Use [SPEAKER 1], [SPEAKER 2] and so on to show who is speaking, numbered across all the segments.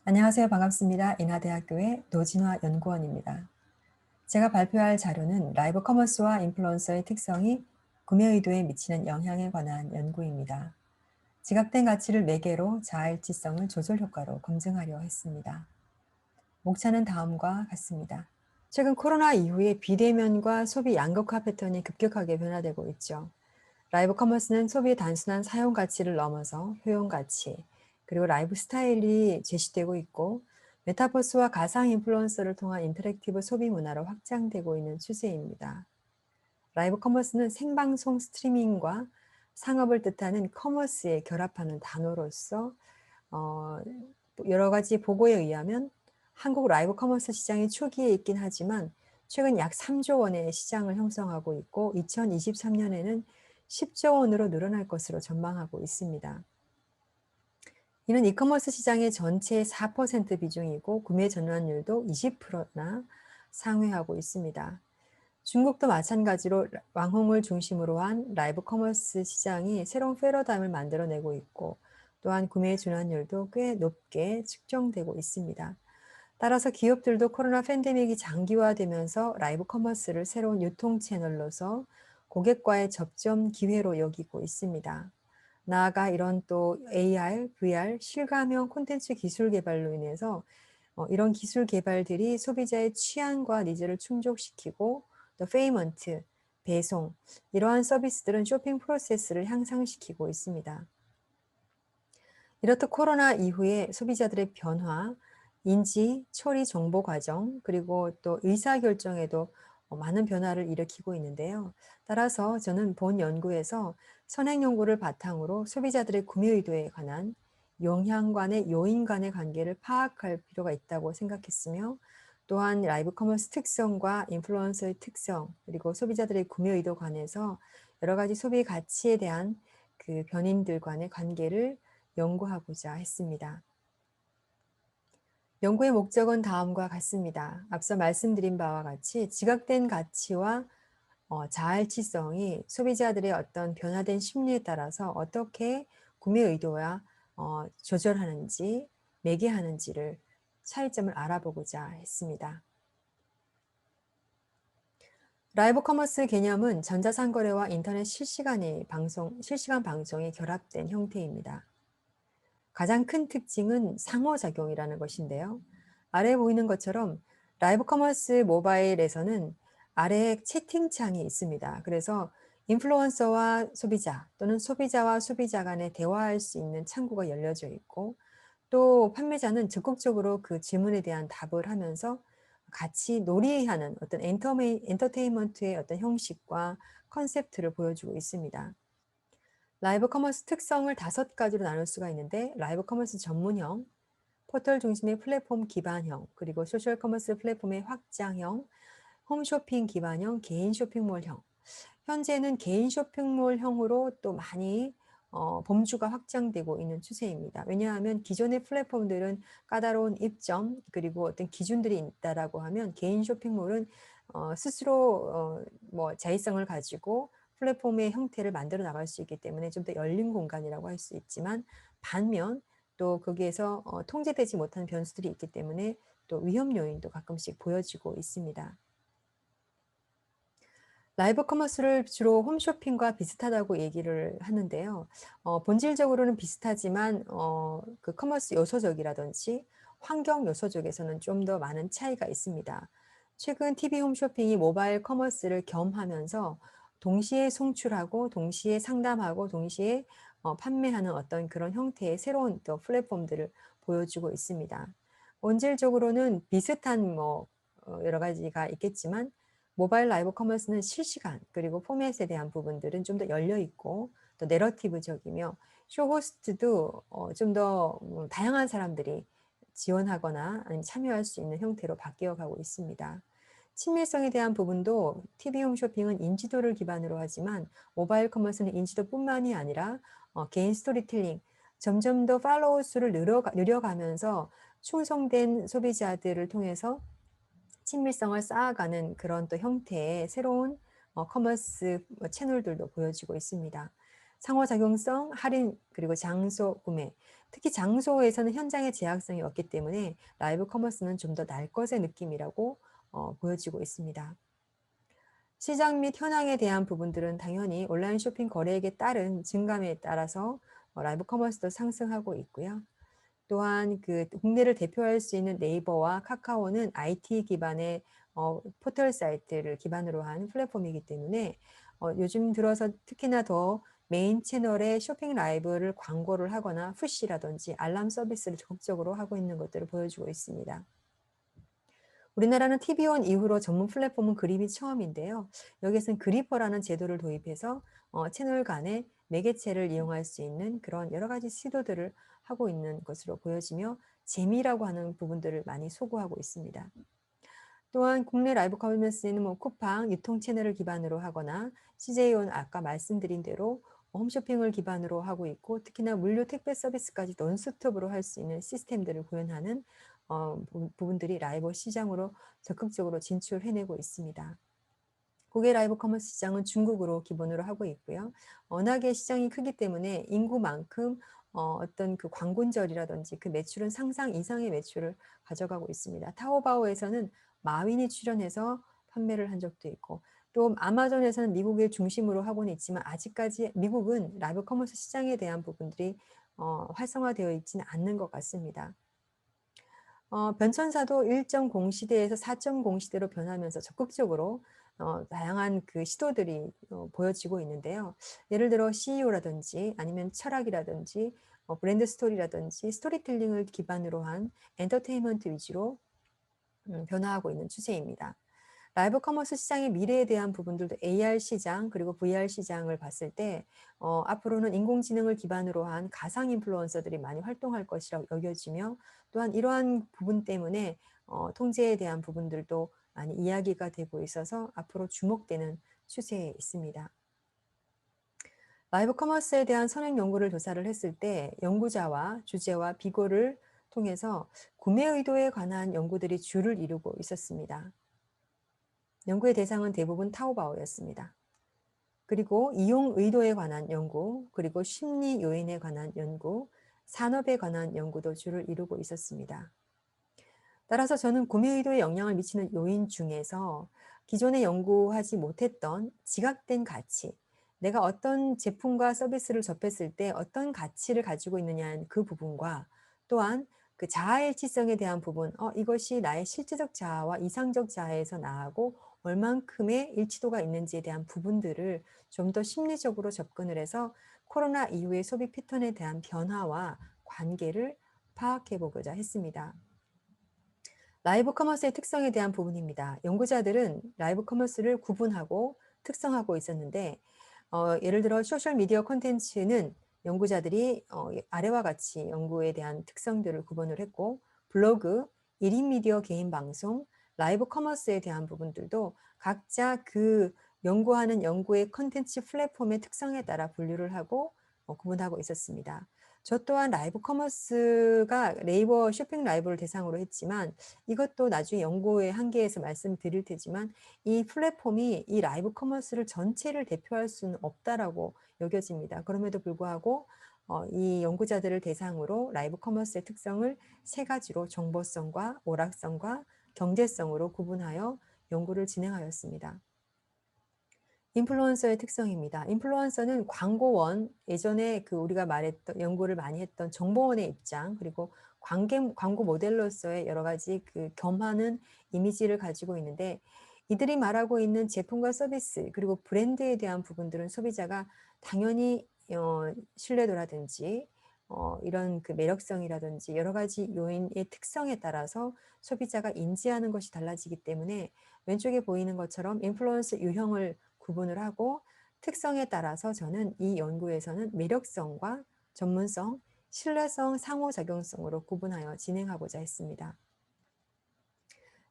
[SPEAKER 1] 안녕하세요. 반갑습니다. 인하대학교의 노진화 연구원입니다. 제가 발표할 자료는 라이브 커머스와 인플루언서의 특성이 구매 의도에 미치는 영향에 관한 연구입니다. 지각된 가치를 매개로 자아일치성을 조절 효과로 검증하려 했습니다. 목차는 다음과 같습니다. 최근 코로나 이후에 비대면과 소비 양극화 패턴이 급격하게 변화되고 있죠. 라이브 커머스는 소비의 단순한 사용 가치를 넘어서 효용 가치, 그리고 라이프 스타일이 제시되고 있고, 메타버스와 가상 인플루언서를 통한 인터랙티브 소비 문화로 확장되고 있는 추세입니다. 라이브 커머스는 생방송 스트리밍과 상업을 뜻하는 커머스에 결합하는 단어로서 어, 여러 가지 보고에 의하면 한국 라이브 커머스 시장이 초기에 있긴 하지만 최근 약 3조 원의 시장을 형성하고 있고 2023년에는 10조 원으로 늘어날 것으로 전망하고 있습니다. 이는 이커머스 시장의 전체의 4% 비중이고 구매 전환율도 20%나 상회하고 있습니다. 중국도 마찬가지로 왕홍을 중심으로 한 라이브 커머스 시장이 새로운 패러다임을 만들어내고 있고 또한 구매 전환율도 꽤 높게 측정되고 있습니다. 따라서 기업들도 코로나 팬데믹이 장기화되면서 라이브 커머스를 새로운 유통 채널로서 고객과의 접점 기회로 여기고 있습니다. 나아가 이런 또 AR, VR, 실감형 콘텐츠 기술 개발로 인해서 이런 기술 개발들이 소비자의 취향과 니즈를 충족시키고 또 페이먼트, 배송 이러한 서비스들은 쇼핑 프로세스를 향상시키고 있습니다. 이렇듯 코로나 이후에 소비자들의 변화, 인지, 처리 정보 과정, 그리고 또 의사결정에도 많은 변화를 일으키고 있는데요. 따라서 저는 본 연구에서 선행 연구를 바탕으로 소비자들의 구매 의도에 관한 영향 간의 요인 간의 관계를 파악할 필요가 있다고 생각했으며 또한 라이브 커머스 특성과 인플루언서의 특성, 그리고 소비자들의 구매 의도 관해서 여러 가지 소비 가치에 대한 그 변인들 간의 관계를 연구하고자 했습니다. 연구의 목적은 다음과 같습니다. 앞서 말씀드린 바와 같이 지각된 가치와 자활치성이 소비자들의 어떤 변화된 심리에 따라서 어떻게 구매 의도와 조절하는지, 매개하는지를 차이점을 알아보고자 했습니다. 라이브 커머스 개념은 전자상거래와 인터넷 실시간 방송이 결합된 형태입니다. 가장 큰 특징은 상호작용이라는 것인데요. 아래에 보이는 것처럼 라이브 커머스 모바일에서는 아래에 채팅창이 있습니다. 그래서 인플루언서와 소비자 또는 소비자와 소비자 간에 대화할 수 있는 창구가 열려져 있고 또 판매자는 적극적으로 그 질문에 대한 답을 하면서 같이 놀이하는 어떤 엔터테인먼트의 어떤 형식과 컨셉트를 보여주고 있습니다. 라이브 커머스 특성을 5가지로 나눌 수가 있는데 라이브 커머스 전문형, 포털 중심의 플랫폼 기반형, 그리고 소셜 커머스 플랫폼의 확장형, 홈쇼핑 기반형, 개인 쇼핑몰형. 현재는 개인 쇼핑몰형으로 또 많이 범주가 확장되고 있는 추세입니다. 왜냐하면 기존의 플랫폼들은 까다로운 입점 그리고 어떤 기준들이 있다라고 하면 개인 쇼핑몰은 스스로 뭐 자율성을 가지고 플랫폼의 형태를 만들어 나갈 수 있기 때문에 좀 더 열린 공간이라고 할 수 있지만 반면 또 거기에서 통제되지 못한 변수들이 있기 때문에 또 위험 요인도 가끔씩 보여지고 있습니다. 라이브 커머스를 주로 홈쇼핑과 비슷하다고 얘기를 하는데요. 본질적으로는 비슷하지만 그 커머스 요소적이라든지 환경 요소적에서는 좀 더 많은 차이가 있습니다. 최근 TV 홈쇼핑이 모바일 커머스를 겸하면서 동시에 송출하고 동시에 상담하고 동시에 판매하는 어떤 그런 형태의 새로운 또 플랫폼들을 보여주고 있습니다. 본질적으로는 비슷한 여러 가지가 있겠지만 모바일 라이브 커머스는 실시간 그리고 포맷에 대한 부분들은 좀 더 열려 있고 또 내러티브적이며 쇼 호스트도 좀 더 다양한 사람들이 지원하거나 아니면 참여할 수 있는 형태로 바뀌어 가고 있습니다. 친밀성에 대한 부분도 TV 홈쇼핑은 인지도를 기반으로 하지만 모바일 커머스는 인지도뿐만이 아니라 개인 스토리텔링, 점점 더 팔로워 수를 늘려가면서 충성된 소비자들을 통해서 친밀성을 쌓아가는 그런 또 형태의 새로운 커머스 채널들도 보여지고 있습니다. 상호작용성, 할인, 그리고 장소 구매. 특히 장소에서는 현장의 제약성이 없기 때문에 라이브 커머스는 좀 더 날 것의 느낌이라고 보여지고 있습니다. 시장 및 현황에 대한 부분들은 당연히 온라인 쇼핑 거래액에 따른 증감에 따라서 라이브 커머스도 상승하고 있고요. 또한 그 국내를 대표할 수 있는 네이버와 카카오는 IT 기반의 포털 사이트를 기반으로 한 플랫폼이기 때문에 요즘 들어서 특히나 더 메인 채널에 쇼핑 라이브를 광고를 하거나 푸시라든지 알람 서비스를 적극적으로 하고 있는 것들을 보여주고 있습니다. 우리나라는 TV온 이후로 전문 플랫폼은 그립이 처음인데요. 여기서는 그리퍼라는 제도를 도입해서 채널 간의 매개체를 이용할 수 있는 그런 여러 가지 시도들을 하고 있는 것으로 보여지며 재미라고 하는 부분들을 많이 소구하고 있습니다. 또한 국내 라이브 커머스에는 뭐 쿠팡, 유통 채널을 기반으로 하거나 CJ온 아까 말씀드린 대로 홈쇼핑을 기반으로 하고 있고 특히나 물류 택배 서비스까지 논스톱으로 할 수 있는 시스템들을 구현하는 부분들이 라이브 시장으로 적극적으로 진출해내고 있습니다. 국외 라이브 커머스 시장은 중국으로 기본으로 하고 있고요. 워낙에 시장이 크기 때문에 인구만큼 어떤 그 광군절이라든지 그 매출은 상상 이상의 매출을 가져가고 있습니다. 타오바오에서는 마윈이 출연해서 판매를 한 적도 있고 또 아마존에서는 미국을 중심으로 하고는 있지만 아직까지 미국은 라이브 커머스 시장에 대한 부분들이 활성화되어 있지는 않는 것 같습니다. 변천사도 1.0 시대에서 4.0 시대로 변하면서 적극적으로 다양한 그 시도들이 보여지고 있는데요. 예를 들어 CEO라든지 아니면 철학이라든지 브랜드 스토리라든지 스토리텔링을 기반으로 한 엔터테인먼트 위주로 변화하고 있는 추세입니다. 라이브 커머스 시장의 미래에 대한 부분들도 AR 시장 그리고 VR 시장을 봤을 때 앞으로는 인공지능을 기반으로 한 가상 인플루언서들이 많이 활동할 것이라고 여겨지며 또한 이러한 부분 때문에 통제에 대한 부분들도 많이 이야기가 되고 있어서 앞으로 주목되는 추세에 있습니다. 라이브 커머스에 대한 선행 연구를 조사를 했을 때 연구자와 주제와 비교를 통해서 구매 의도에 관한 연구들이 주를 이루고 있었습니다. 연구의 대상은 대부분 타오바오였습니다. 그리고 이용 의도에 관한 연구, 그리고 심리 요인에 관한 연구, 산업에 관한 연구도 주를 이루고 있었습니다. 따라서 저는 구매 의도에 영향을 미치는 요인 중에서 기존에 연구하지 못했던 지각된 가치, 내가 어떤 제품과 서비스를 접했을 때 어떤 가치를 가지고 있느냐는 그 부분과 또한 그 자아일치성에 대한 부분, 이것이 나의 실제적 자아와 이상적 자아에서 나하고 얼만큼의 일치도가 있는지에 대한 부분들을 좀 더 심리적으로 접근을 해서 코로나 이후의 소비 패턴에 대한 변화와 관계를 파악해 보고자 했습니다. 라이브 커머스의 특성에 대한 부분입니다. 연구자들은 라이브 커머스를 구분하고 특성하고 있었는데 예를 들어 소셜 미디어 콘텐츠는 연구자들이 아래와 같이 연구에 대한 특성들을 구분을 했고 블로그, 1인 미디어 개인 방송, 라이브 커머스에 대한 부분들도 각자 그 연구하는 연구의 콘텐츠 플랫폼의 특성에 따라 분류를 하고 구분하고 있었습니다. 저 또한 라이브 커머스가 네이버 쇼핑 라이브를 대상으로 했지만 이것도 나중에 연구의 한계에서 말씀드릴 테지만 이 플랫폼이 이 라이브 커머스를 전체를 대표할 수는 없다라고 여겨집니다. 그럼에도 불구하고 이 연구자들을 대상으로 라이브 커머스의 특성을 세 가지로 정보성과 오락성과 경제성으로 구분하여 연구를 진행하였습니다. 인플루언서의 특성입니다. 인플루언서는 광고원, 예전에 그 우리가 말했던 연구를 많이 했던 정보원의 입장, 그리고 광고 모델로서의 여러 가지 그 겸하는 이미지를 가지고 있는데 이들이 말하고 있는 제품과 서비스 그리고 브랜드에 대한 부분들은 소비자가 당연히 신뢰도라든지 이런 그 매력성이라든지 여러 가지 요인의 특성에 따라서 소비자가 인지하는 것이 달라지기 때문에 왼쪽에 보이는 것처럼 인플루언서 유형을 구분을 하고 특성에 따라서 저는 이 연구에서는 매력성과 전문성, 신뢰성, 상호작용성으로 구분하여 진행하고자 했습니다.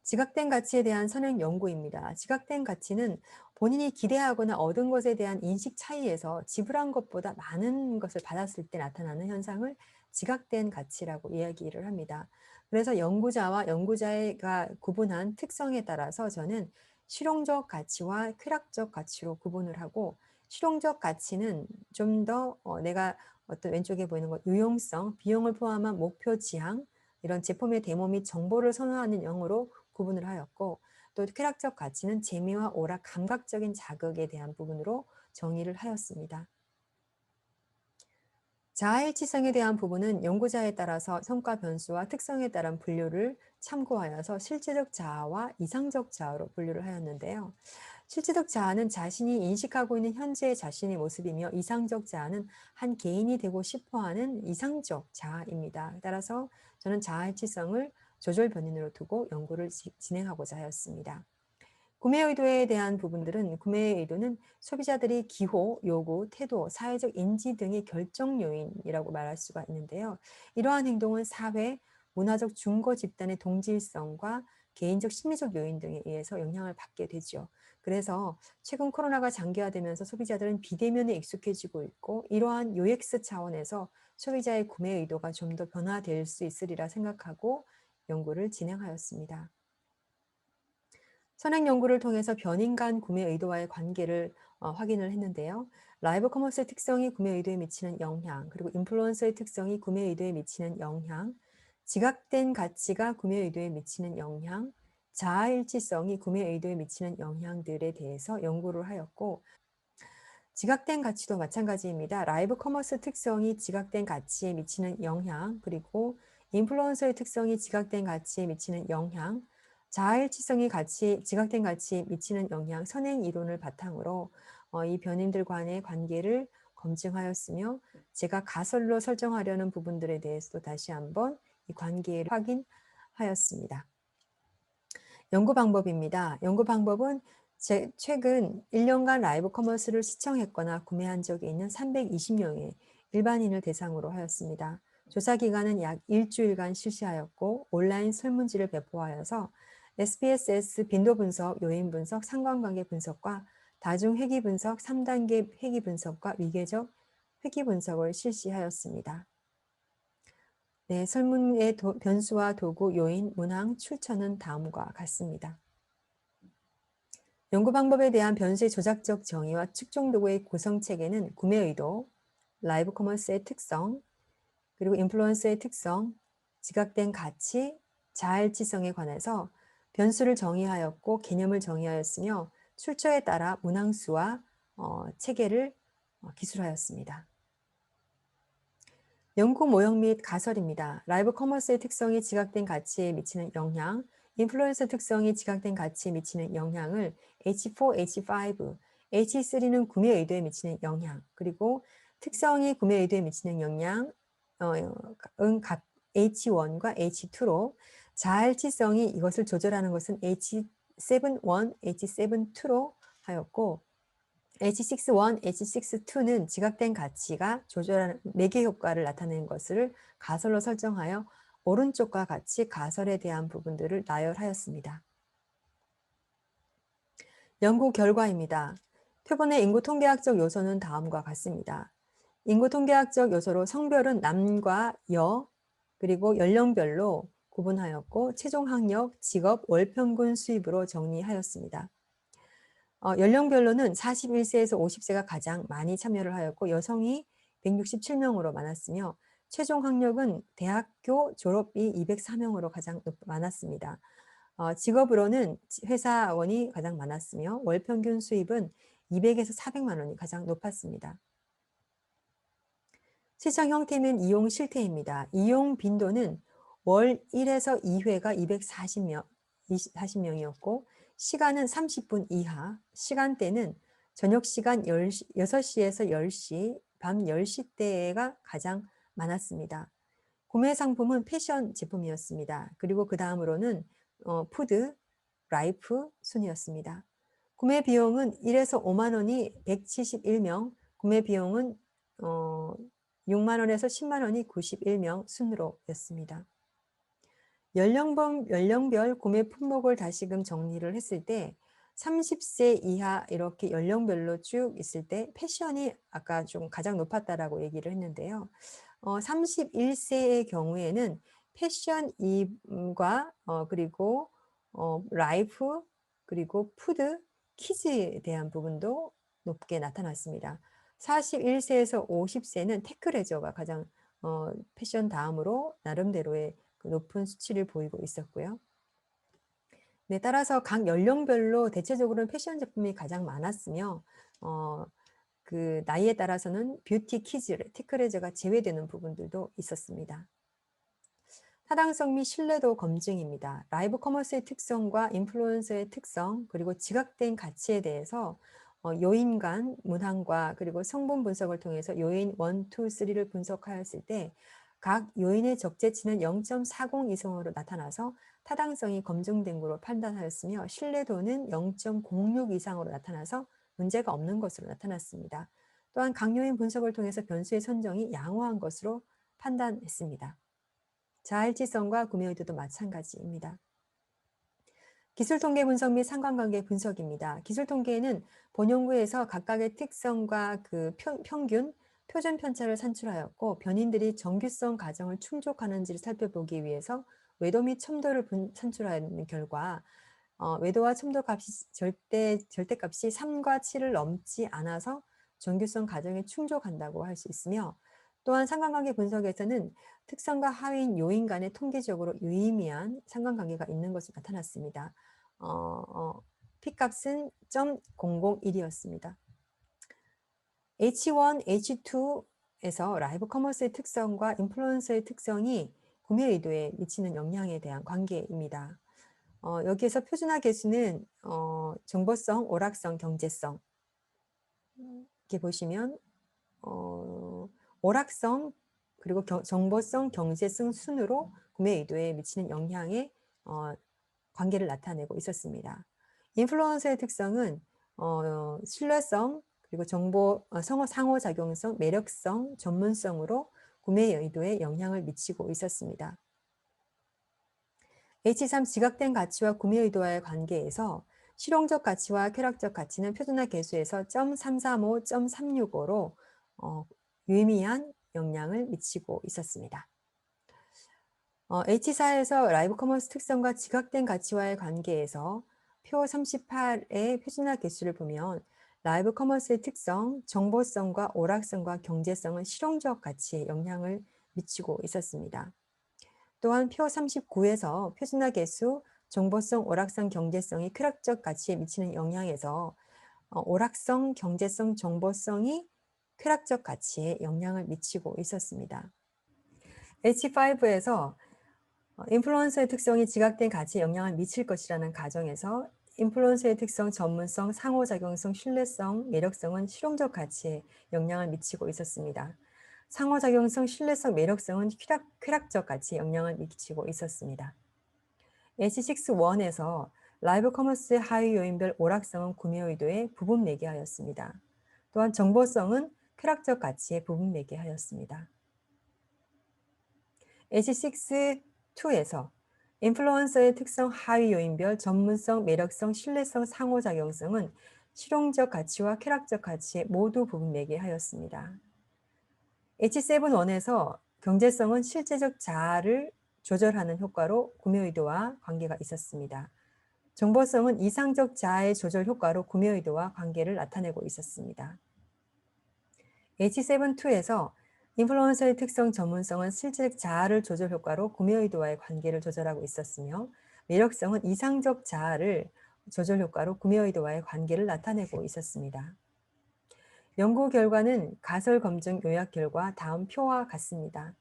[SPEAKER 1] 지각된 가치에 대한 선행 연구입니다. 지각된 가치는 본인이 기대하거나 얻은 것에 대한 인식 차이에서 지불한 것보다 많은 것을 받았을 때 나타나는 현상을 지각된 가치라고 이야기를 합니다. 그래서 연구자와 연구자가 구분한 특성에 따라서 저는 실용적 가치와 쾌락적 가치로 구분을 하고 실용적 가치는 좀 더 내가 어떤 왼쪽에 보이는 것 유용성, 비용을 포함한 목표 지향, 이런 제품의 데모 및 정보를 선호하는 영으로 구분을 하였고, 또 쾌락적 가치는 재미와 오락, 감각적인 자극에 대한 부분으로 정의를 하였습니다. 자아일치성에 대한 부분은 연구자에 따라서 성과 변수와 특성에 따른 분류를 참고하여서 실제적 자아와 이상적 자아로 분류를 하였는데요. 실제적 자아는 자신이 인식하고 있는 현재의 자신의 모습이며, 이상적 자아는 한 개인이 되고 싶어하는 이상적 자아입니다. 따라서 저는 자아일치성을 조절 변인으로 두고 연구를 진행하고자 하였습니다. 구매 의도에 대한 부분들은, 구매 의도는 소비자들이 기호, 요구, 태도, 사회적 인지 등의 결정 요인이라고 말할 수가 있는데요. 이러한 행동은 사회, 문화적 중고 집단의 동질성과 개인적 심리적 요인 등에 의해서 영향을 받게 되죠. 그래서 최근 코로나가 장기화되면서 소비자들은 비대면에 익숙해지고 있고, 이러한 UX 차원에서 소비자의 구매 의도가 좀 더 변화될 수 있으리라 생각하고 연구를 진행하였습니다. 선행 연구를 통해서 변인 간 구매 의도와의 관계를 확인을 했는데요. 라이브 커머스의 특성이 구매 의도에 미치는 영향, 그리고 인플루언서의 특성이 구매 의도에 미치는 영향, 지각된 가치가 구매 의도에 미치는 영향, 자아일치성이 구매 의도에 미치는 영향들에 대해서 연구를 하였고, 지각된 가치도 마찬가지입니다. 라이브 커머스 특성이 지각된 가치에 미치는 영향, 그리고 인플루언서의 특성이 지각된 가치에 미치는 영향, 자아일치성이 지각된 가치에 미치는 영향, 선행 이론을 바탕으로 이 변인들 간의 관계를 검증하였으며, 제가 가설로 설정하려는 부분들에 대해서도 다시 한번 이 관계를 확인하였습니다. 연구 방법입니다. 연구 방법은 최근 1년간 라이브 커머스를 시청했거나 구매한 적이 있는 320명의 일반인을 대상으로 하였습니다. 조사 기간은 약 일주일간 실시하였고, 온라인 설문지를 배포하여서 SPSS 빈도 분석, 요인 분석, 상관관계 분석과 다중 회귀 분석, 3단계 회귀 분석과 위계적 회귀 분석을 실시하였습니다. 네, 설문의 변수와 도구, 요인, 문항, 출처는 다음과 같습니다. 연구 방법에 대한 변수의 조작적 정의와 측정 도구의 구성 체계는 구매 의도, 라이브 커머스의 특성, 그리고 인플루언서의 특성, 지각된 가치, 자아일치성에 관해서 변수를 정의하였고 개념을 정의하였으며, 출처에 따라 문항수와 체계를 기술하였습니다. 연구 모형 및 가설입니다. 라이브 커머스의 특성이 지각된 가치에 미치는 영향, 인플루언서 특성이 지각된 가치에 미치는 영향을 H4, H5, H3는 구매 의도에 미치는 영향, 그리고 특성이 구매 의도에 미치는 영향, 각 H1과 H2로, 자일치성이 이것을 조절하는 것은 H7.1, H7.2로 하였고, H6.1, H6.2는 지각된 가치가 조절하는 매개 효과를 나타내는 것을 가설로 설정하여 오른쪽과 같이 가설에 대한 부분들을 나열하였습니다. 연구 결과입니다. 표본의 인구 통계학적 요소는 다음과 같습니다. 인구 통계학적 요소로 성별은 남과 여, 그리고 연령별로 구분하였고, 최종 학력, 직업, 월평균 수입으로 정리하였습니다. 연령별로는 41세에서 50세가 가장 많이 참여를 하였고, 여성이 167명으로 많았으며, 최종 학력은 대학교 졸업이 204명으로 가장 많았습니다. 직업으로는 회사원이 가장 많았으며, 월평균 수입은 200에서 400만 원이 가장 높았습니다. 시청 형태는 이용 실태입니다. 이용 빈도는 월 1에서 2회가 240명이었고, 시간은 30분 이하, 시간대는 저녁 시간 6시에서 10시, 밤 10시대가 가장 많았습니다. 구매 상품은 패션 제품이었습니다. 그리고 그 다음으로는 푸드, 라이프 순이었습니다. 구매 비용은 1에서 5만 원이 171명, 구매 비용은 6만 원에서 10만 원이 91명 순으로였습니다. 연령별 구매 품목을 다시금 정리를 했을 때, 30세 이하 이렇게 연령별로 쭉 있을 때 패션이 아까 좀 가장 높았다라고 얘기를 했는데요. 31세의 경우에는 패션과 그리고 라이프, 그리고 푸드, 키즈에 대한 부분도 높게 나타났습니다. 41세에서 50세는 테크레저가 가장 패션 다음으로 나름대로의 그 높은 수치를 보이고 있었고요. 네, 따라서 각 연령별로 대체적으로는 패션 제품이 가장 많았으며 그 나이에 따라서는 뷰티 키즈, 테크레저가 제외되는 부분들도 있었습니다. 타당성 및 신뢰도 검증입니다. 라이브 커머스의 특성과 인플루언서의 특성, 그리고 지각된 가치에 대해서 요인 간 문항과 그리고 성분 분석을 통해서 요인 1, 2, 3를 분석하였을 때 각 요인의 적재치는 0.40 이상으로 나타나서 타당성이 검증된 것으로 판단하였으며 신뢰도는 0.06 이상으로 나타나서 문제가 없는 것으로 나타났습니다. 또한 각 요인 분석을 통해서 변수의 선정이 양호한 것으로 판단했습니다. 자일치성과 구매 의도도 마찬가지입니다. 기술 통계 분석 및 상관관계 분석입니다. 기술 통계는 본 연구에서 각각의 특성과 그 평균, 표준 편차를 산출하였고 변인들이 정규성 가정을 충족하는지를 살펴보기 위해서 외도 및 첨도를 산출하는 결과 외도와 첨도 값이 절대값이 3과 7을 넘지 않아서 정규성 가정에 충족한다고 할 수 있으며 또한 상관관계 분석에서는 특성과 하위인 요인 간에 통계적으로 유의미한 상관관계가 있는 것으로 나타났습니다. P값은 0.001이었습니다. H1, H2에서 라이브 커머스의 특성과 인플루언서의 특성이 구매 의도에 미치는 영향에 대한 관계입니다. 여기에서 표준화 계수는 정보성, 오락성, 경제성 이렇게 보시면 오락성 그리고 정보성, 경제성 순으로 구매 의도에 미치는 영향의 관계를 나타내고 있었습니다. 인플루언서의 특성은 신뢰성 그리고 정보 상호작용성, 매력성, 전문성으로 구매 의도에 영향을 미치고 있었습니다. H3 지각된 가치와 구매 의도와의 관계에서 실용적 가치와 쾌락적 가치는 표준화 계수에서 0.335, 0.365로 유의미한 영향을 미치고 있었습니다. H4에서 라이브 커머스 특성과 지각된 가치와의 관계에서 표 38의 표준화 계수를 보면 라이브 커머스의 특성, 정보성과 오락성과 경제성은 실용적 가치에 영향을 미치고 있었습니다. 또한 표 39에서 표준화 계수, 정보성, 오락성, 경제성이 쾌락적 가치에 미치는 영향에서 오락성, 경제성, 정보성이 쾌락적 가치에 영향을 미치고 있었습니다. H5에서 인플루언서의 특성이 지각된 가치에 영향을 미칠 것이라는 가정에서 인플루언서의 특성, 전문성, 상호작용성, 신뢰성, 매력성은 실용적 가치에 영향을 미치고 있었습니다. 상호작용성, 신뢰성, 매력성은 쾌락적 가치에 영향을 미치고 있었습니다. H6-1에서 라이브 커머스의 하위 요인별 오락성은 구매 의도에 부분 매개하였습니다. 또한 정보성은 쾌락적 가치에 부분 매개하였습니다. H6-2에서 인플루언서의 특성 하위 요인별 전문성, 매력성, 신뢰성, 상호작용성은 실용적 가치와 쾌락적 가치에 모두 부분 매개하였습니다. H7-1에서 경제성은 실제적 자아를 조절하는 효과로 구매 의도와 관계가 있었습니다. 정보성은 이상적 자아의 조절 효과로 구매 의도와 관계를 나타내고 있었습니다. H7-2에서 인플루언서의 특성 전문성은 실제적 자아를 조절 효과로 구매 의도와의 관계를 조절하고 있었으며 매력성은 이상적 자아를 조절 효과로 구매 의도와의 관계를 나타내고 있었습니다. 연구 결과는 가설 검증 요약 결과 다음 표와 같습니다.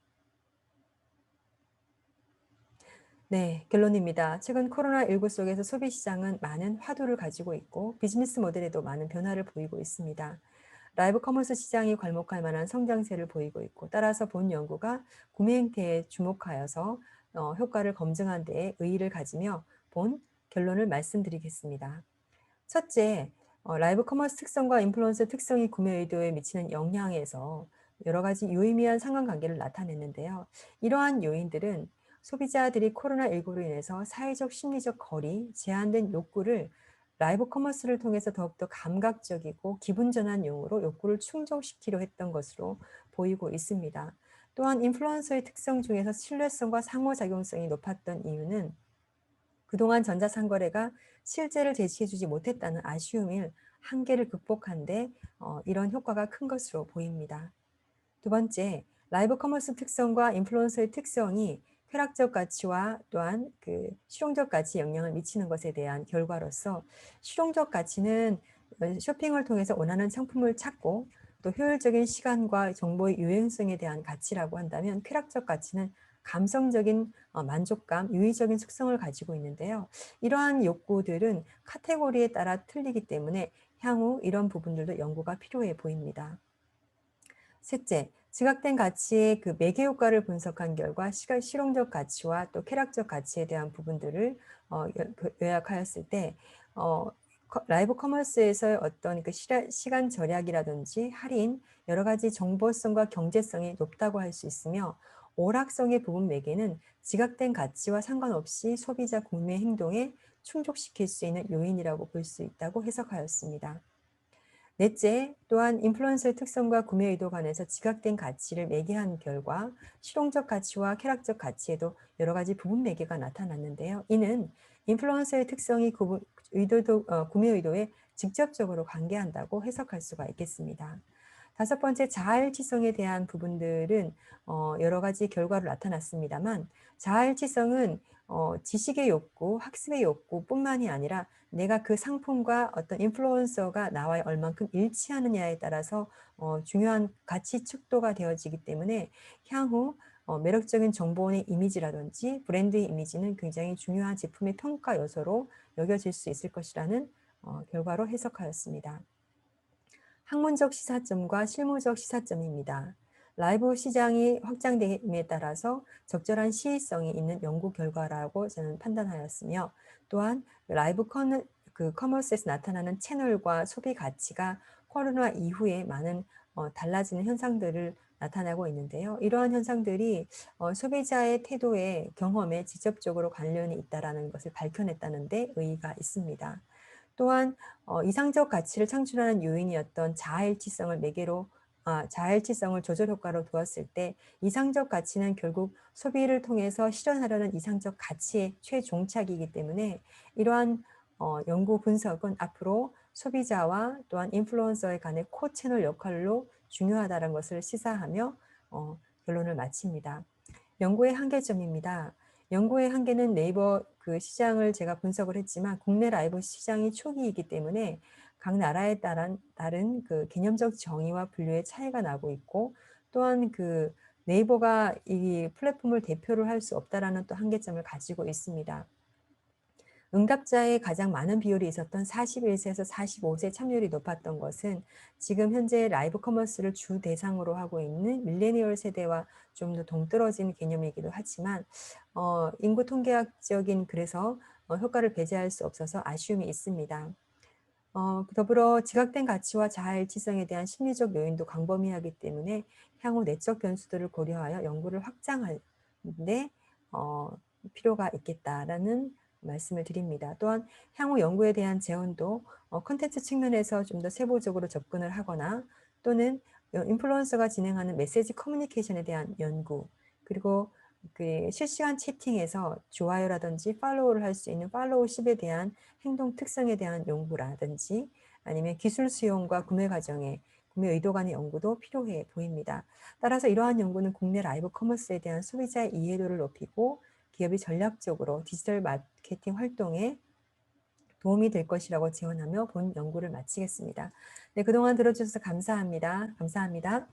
[SPEAKER 1] 네, 결론입니다. 최근 코로나19 속에서 소비시장은 많은 화두를 가지고 있고 비즈니스 모델에도 많은 변화를 보이고 있습니다. 라이브 커머스 시장이 괄목할 만한 성장세를 보이고 있고 따라서 본 연구가 구매 행태에 주목하여서 효과를 검증한 데에 의의를 가지며 본 결론을 말씀드리겠습니다. 첫째, 라이브 커머스 특성과 인플루언서 특성이 구매 의도에 미치는 영향에서 여러 가지 유의미한 상관관계를 나타냈는데요. 이러한 요인들은 소비자들이 코로나19로 인해서 사회적 심리적 거리, 제한된 욕구를 라이브 커머스를 통해서 더욱더 감각적이고 기분 전환용으로 욕구를 충족시키려 했던 것으로 보이고 있습니다. 또한 인플루언서의 특성 중에서 신뢰성과 상호작용성이 높았던 이유는 그동안 전자상거래가 실제를 제시해주지 못했다는 아쉬움을 한계를 극복한 데 이런 효과가 큰 것으로 보입니다. 두 번째, 라이브 커머스 특성과 인플루언서의 특성이 쾌락적 가치와 또한 실용적 가치에 영향을 미치는 것에 대한 결과로서, 실용적 가치는 쇼핑을 통해서 원하는 상품을 찾고 또 효율적인 시간과 정보의 유행성에 대한 가치라고 한다면, 쾌락적 가치는 감성적인 만족감, 유의적인 속성을 가지고 있는데요. 이러한 욕구들은 카테고리에 따라 틀리기 때문에 향후 이런 부분들도 연구가 필요해 보입니다. 셋째, 지각된 가치의 매개 효과를 분석한 결과 실용적 가치와 또 쾌락적 가치에 대한 부분들을 요약하였을 때, 어, 라이브 커머스에서의 어떤 시간 절약이라든지 할인, 여러 가지 정보성과 경제성이 높다고 할 수 있으며, 오락성의 부분 매개는 지각된 가치와 상관없이 소비자 구매 행동에 충족시킬 수 있는 요인이라고 볼 수 있다고 해석하였습니다. 넷째, 또한 인플루언서의 특성과 구매 의도 간에서 지각된 가치를 매개한 결과 실용적 가치와 쾌락적 가치에도 여러 가지 부분 매개가 나타났는데요. 이는 인플루언서의 특성이 구매 의도에 직접적으로 관계한다고 해석할 수가 있겠습니다. 다섯 번째, 자아일치성에 대한 부분들은 여러 가지 결과로 나타났습니다만, 자아일치성은 지식의 욕구, 학습의 욕구뿐만이 아니라 내가 그 상품과 어떤 인플루언서가 나와 얼만큼 일치하느냐에 따라서 중요한 가치 축도가 되어지기 때문에, 향후 매력적인 정보원의 이미지라든지 브랜드의 이미지는 굉장히 중요한 제품의 평가 요소로 여겨질 수 있을 것이라는 결과로 해석하였습니다. 학문적 시사점과 실무적 시사점입니다. 라이브 시장이 확장됨에 따라서 적절한 시의성이 있는 연구 결과라고 저는 판단하였으며, 또한 라이브 커머스에서 나타나는 채널과 소비 가치가 코로나 이후에 많은 달라지는 현상들을 나타나고 있는데요. 이러한 현상들이 소비자의 태도에, 경험에 직접적으로 관련이 있다는 것을 밝혀냈다는 데 의의가 있습니다. 또한 이상적 가치를 창출하는 요인이었던 자아일치성을 조절 효과로 두었을 때, 이상적 가치는 결국 소비를 통해서 실현하려는 이상적 가치의 최종착이기 때문에, 이러한 연구 분석은 앞으로 소비자와 또한 인플루언서의 간의 코 채널 역할로 중요하다는 것을 시사하며 결론을 마칩니다. 연구의 한계점입니다. 연구의 한계는 네이버 시장을 제가 분석을 했지만, 국내 라이브 시장이 초기이기 때문에 각 나라에 따른 다른 개념적 정의와 분류의 차이가 나고 있고, 또한 네이버가 이 플랫폼을 대표를 할 수 없다라는 또 한계점을 가지고 있습니다. 응답자의 가장 많은 비율이 있었던 41세에서 45세 참여율이 높았던 것은 지금 현재 라이브 커머스를 주 대상으로 하고 있는 밀레니얼 세대와 좀 더 동떨어진 개념이기도 하지만, 인구 통계학적인 그래서 효과를 배제할 수 없어서 아쉬움이 있습니다. 더불어 지각된 가치와 자아일치성에 대한 심리적 요인도 광범위하기 때문에 향후 내적 변수들을 고려하여 연구를 확장하는 데 필요가 있겠다라는 말씀을 드립니다. 또한 향후 연구에 대한 제언도 콘텐츠 측면에서 좀 더 세부적으로 접근을 하거나, 또는 인플루언서가 진행하는 메시지 커뮤니케이션에 대한 연구, 그리고 실시간 채팅에서 좋아요라든지 팔로우를 할 수 있는 팔로우십에 대한 행동 특성에 대한 연구라든지, 아니면 기술 수용과 구매 과정의 구매 의도 간의 연구도 필요해 보입니다. 따라서 이러한 연구는 국내 라이브 커머스에 대한 소비자의 이해도를 높이고 기업이 전략적으로 디지털 마케팅 활동에 도움이 될 것이라고 제언하며 본 연구를 마치겠습니다. 네, 그동안 들어주셔서 감사합니다. 감사합니다.